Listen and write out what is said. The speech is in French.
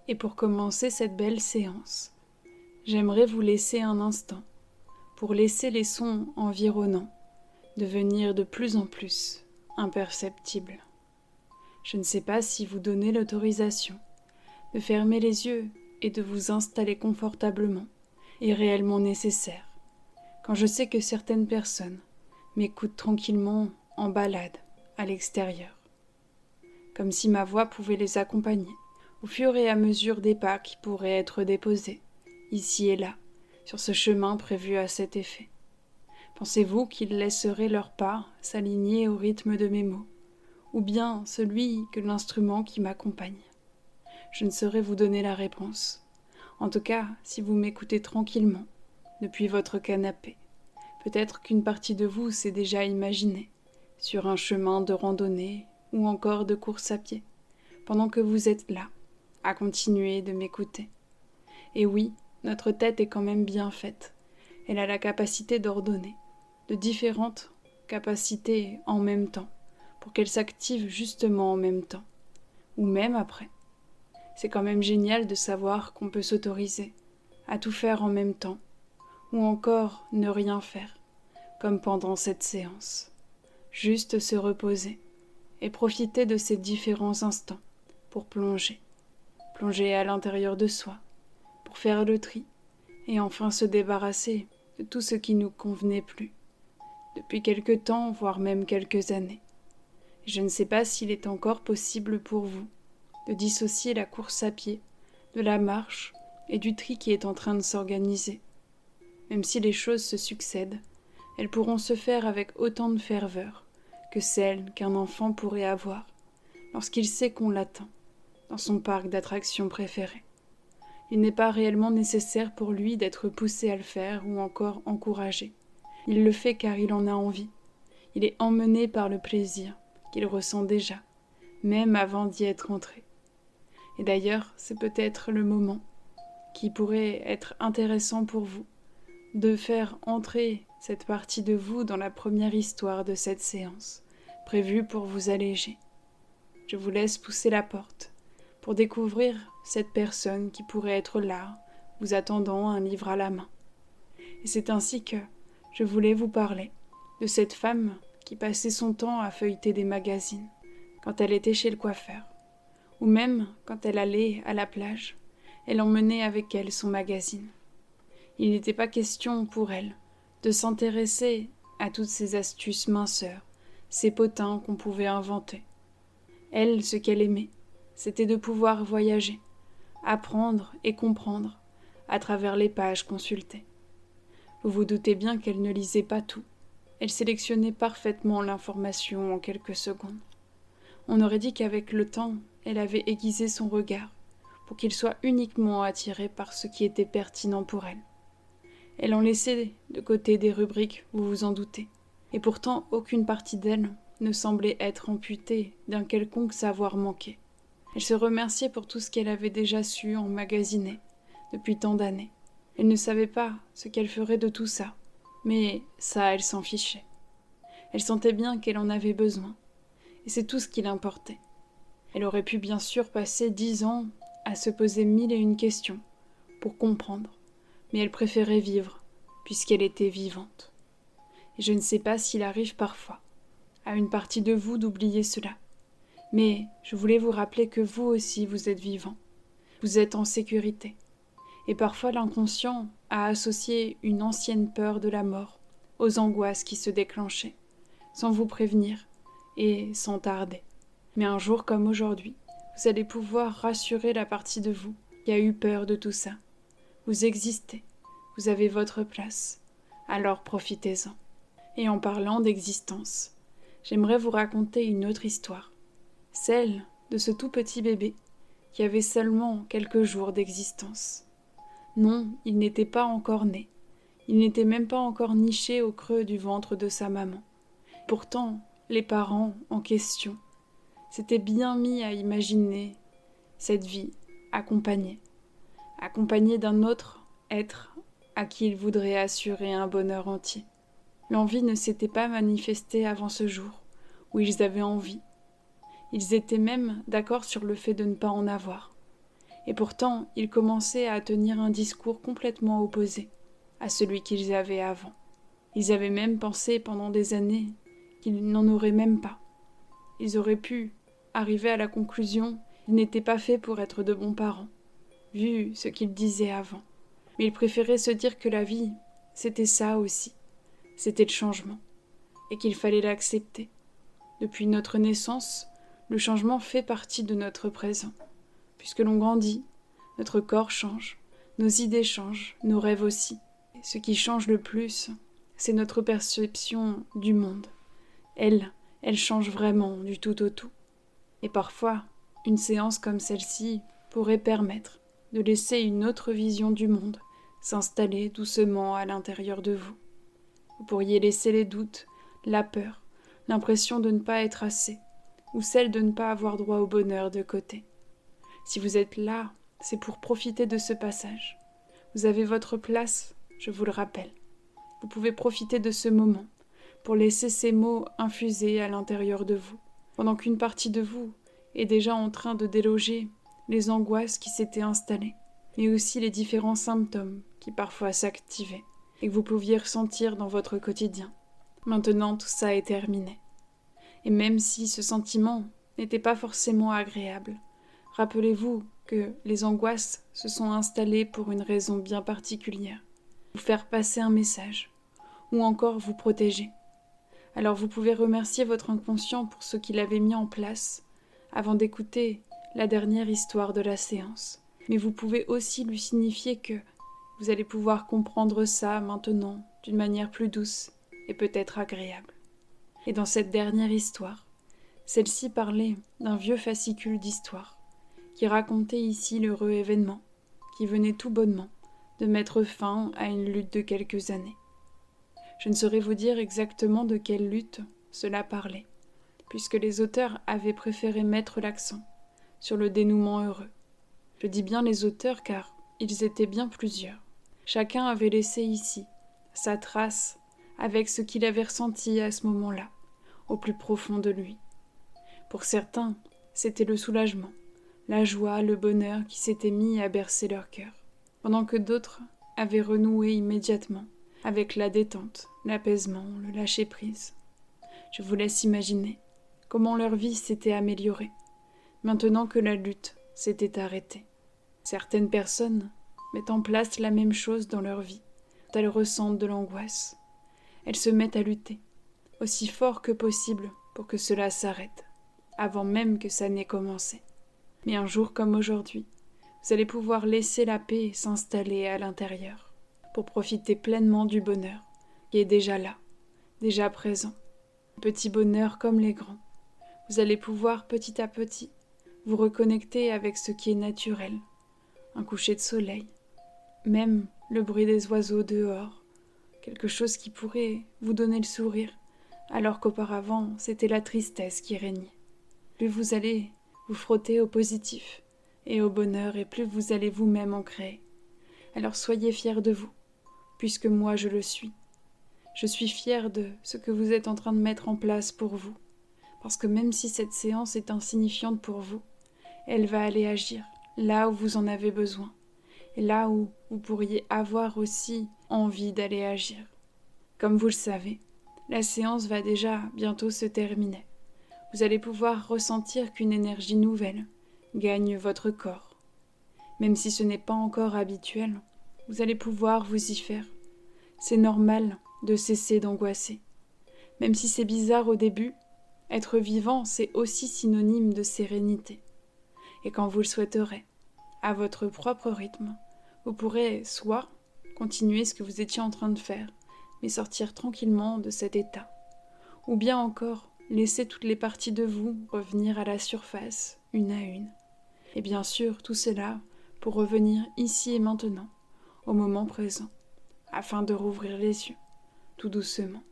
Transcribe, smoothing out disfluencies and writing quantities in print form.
Et pour commencer cette belle séance, j'aimerais vous laisser un instant pour laisser les sons environnants devenir de plus en plus imperceptibles. Je ne sais pas si vous donnez l'autorisation de fermer les yeux et de vous installer confortablement est réellement nécessaire, quand je sais que certaines personnes m'écoutent tranquillement en balade à l'extérieur, comme si ma voix pouvait les accompagner au fur et à mesure des pas qui pourraient être déposés, ici et là, sur ce chemin prévu à cet effet. Pensez-vous qu'ils laisseraient leurs pas s'aligner au rythme de mes mots, ou bien celui que l'instrument qui m'accompagne? Je ne saurais vous donner la réponse. En tout cas, si vous m'écoutez tranquillement, depuis votre canapé, peut-être qu'une partie de vous s'est déjà imaginée sur un chemin de randonnée ou encore de course à pied, pendant que vous êtes là, à continuer de m'écouter. Et oui, notre tête est quand même bien faite. Elle a la capacité d'ordonner de différentes capacités en même temps, pour qu'elles s'activent justement en même temps, ou même après. C'est quand même génial de savoir qu'on peut s'autoriser à tout faire en même temps, ou encore ne rien faire, comme pendant cette séance. Juste se reposer et profiter de ces différents instants pour plonger à l'intérieur de soi, pour faire le tri et enfin se débarrasser de tout ce qui nous convenait plus, depuis quelque temps, voire même quelques années. Je ne sais pas s'il est encore possible pour vous de dissocier la course à pied de la marche et du tri qui est en train de s'organiser. Même si les choses se succèdent, elles pourront se faire avec autant de ferveur que celle qu'un enfant pourrait avoir lorsqu'il sait qu'on l'attend dans son parc d'attractions préféré. Il n'est pas réellement nécessaire pour lui d'être poussé à le faire ou encore encouragé. Il le fait car il en a envie. Il est emmené par le plaisir qu'il ressent déjà, même avant d'y être entré. Et d'ailleurs, c'est peut-être le moment qui pourrait être intéressant pour vous, de faire entrer cette partie de vous dans la première histoire de cette séance, prévue pour vous alléger. Je vous laisse pousser la porte pour découvrir cette personne qui pourrait être là, vous attendant un livre à la main. Et c'est ainsi que je voulais vous parler de cette femme qui passait son temps à feuilleter des magazines quand elle était chez le coiffeur, ou même quand elle allait à la plage, elle emmenait avec elle son magazine. Il n'était pas question pour elle de s'intéresser à toutes ces astuces minceurs, ces potins qu'on pouvait inventer. Elle, ce qu'elle aimait, c'était de pouvoir voyager, apprendre et comprendre à travers les pages consultées. Vous vous doutez bien qu'elle ne lisait pas tout. Elle sélectionnait parfaitement l'information en quelques secondes. On aurait dit qu'avec le temps, elle avait aiguisé son regard pour qu'il soit uniquement attiré par ce qui était pertinent pour elle. Elle en laissait de côté des rubriques, vous vous en doutez, et pourtant aucune partie d'elle ne semblait être amputée d'un quelconque savoir manqué. Elle se remerciait pour tout ce qu'elle avait déjà su emmagasiner depuis tant d'années. Elle ne savait pas ce qu'elle ferait de tout ça, mais ça, elle s'en fichait. Elle sentait bien qu'elle en avait besoin, et c'est tout ce qui l'importait. Elle aurait pu bien sûr passer 10 ans à se poser 1001 questions pour comprendre, mais elle préférait vivre, puisqu'elle était vivante. Et je ne sais pas s'il arrive parfois à une partie de vous d'oublier cela, mais je voulais vous rappeler que vous aussi vous êtes vivant, vous êtes en sécurité, et parfois l'inconscient a associé une ancienne peur de la mort aux angoisses qui se déclenchaient, sans vous prévenir et sans tarder. Mais un jour comme aujourd'hui, vous allez pouvoir rassurer la partie de vous qui a eu peur de tout ça. Vous existez, vous avez votre place, alors profitez-en. Et en parlant d'existence, j'aimerais vous raconter une autre histoire, celle de ce tout petit bébé qui avait seulement quelques jours d'existence. Non, il n'était pas encore né, il n'était même pas encore niché au creux du ventre de sa maman. Pourtant, les parents en question s'étaient bien mis à imaginer cette vie accompagnée d'un autre être à qui ils voudraient assurer un bonheur entier. L'envie ne s'était pas manifestée avant ce jour où ils avaient envie. Ils étaient même d'accord sur le fait de ne pas en avoir. Et pourtant, ils commençaient à tenir un discours complètement opposé à celui qu'ils avaient avant. Ils avaient même pensé pendant des années qu'ils n'en auraient même pas. Ils auraient pu arriver à la conclusion qu'ils n'étaient pas faits pour être de bons parents, vu ce qu'ils disaient avant. Mais ils préféraient se dire que la vie, c'était ça aussi. C'était le changement, et qu'il fallait l'accepter. Depuis notre naissance, le changement fait partie de notre présent. Puisque l'on grandit, notre corps change, nos idées changent, nos rêves aussi. Ce qui change le plus, c'est notre perception du monde. Elle change vraiment du tout au tout. Et parfois, une séance comme celle-ci pourrait permettre de laisser une autre vision du monde s'installer doucement à l'intérieur de vous. Vous pourriez laisser les doutes, la peur, l'impression de ne pas être assez, ou celle de ne pas avoir droit au bonheur de côté. Si vous êtes là, c'est pour profiter de ce passage. Vous avez votre place, je vous le rappelle. Vous pouvez profiter de ce moment pour laisser ces mots infuser à l'intérieur de vous, pendant qu'une partie de vous est déjà en train de déloger les angoisses qui s'étaient installées, mais aussi les différents symptômes qui parfois s'activaient et que vous pouviez ressentir dans votre quotidien. Maintenant, tout ça est terminé. Et même si ce sentiment n'était pas forcément agréable, rappelez-vous que les angoisses se sont installées pour une raison bien particulière. Vous faire passer un message, ou encore vous protéger. Alors vous pouvez remercier votre inconscient pour ce qu'il avait mis en place avant d'écouter la dernière histoire de la séance. Mais vous pouvez aussi lui signifier que vous allez pouvoir comprendre ça maintenant d'une manière plus douce et peut-être agréable. Et dans cette dernière histoire, celle-ci parlait d'un vieux fascicule d'histoire qui racontait ici l'heureux événement qui venait tout bonnement de mettre fin à une lutte de quelques années. Je ne saurais vous dire exactement de quelle lutte cela parlait, puisque les auteurs avaient préféré mettre l'accent sur le dénouement heureux. Je dis bien les auteurs car ils étaient bien plusieurs. Chacun avait laissé ici sa trace avec ce qu'il avait ressenti à ce moment-là, au plus profond de lui. Pour certains, c'était le soulagement, la joie, le bonheur qui s'étaient mis à bercer leur cœur, pendant que d'autres avaient renoué immédiatement avec la détente, l'apaisement, le lâcher-prise. Je vous laisse imaginer comment leur vie s'était améliorée, maintenant que la lutte s'était arrêtée. Certaines personnes mettent en place la même chose dans leur vie, quand elles ressentent de l'angoisse. Elles se mettent à lutter, aussi fort que possible pour que cela s'arrête, avant même que ça n'ait commencé. Mais un jour comme aujourd'hui, vous allez pouvoir laisser la paix s'installer à l'intérieur, pour profiter pleinement du bonheur qui est déjà là, déjà présent. Petit bonheur comme les grands. Vous allez pouvoir petit à petit vous reconnecter avec ce qui est naturel, un coucher de soleil, même le bruit des oiseaux dehors, quelque chose qui pourrait vous donner le sourire, alors qu'auparavant c'était la tristesse qui régnait. Plus vous allez vous frotter au positif et au bonheur, et plus vous allez vous-même en créer. Alors soyez fiers de vous, puisque moi je le suis. Je suis fière de ce que vous êtes en train de mettre en place pour vous, parce que même si cette séance est insignifiante pour vous, elle va aller agir là où vous en avez besoin, et là où vous pourriez avoir aussi envie d'aller agir. Comme vous le savez, la séance va déjà bientôt se terminer. Vous allez pouvoir ressentir qu'une énergie nouvelle gagne votre corps. Même si ce n'est pas encore habituel, vous allez pouvoir vous y faire. C'est normal de cesser d'angoisser. Même si c'est bizarre au début, être vivant, c'est aussi synonyme de sérénité. Et quand vous le souhaiterez, à votre propre rythme, vous pourrez soit continuer ce que vous étiez en train de faire, mais sortir tranquillement de cet état, ou bien encore laisser toutes les parties de vous revenir à la surface, une à une. Et bien sûr, tout cela pour revenir ici et maintenant, au moment présent, afin de rouvrir les yeux, tout doucement.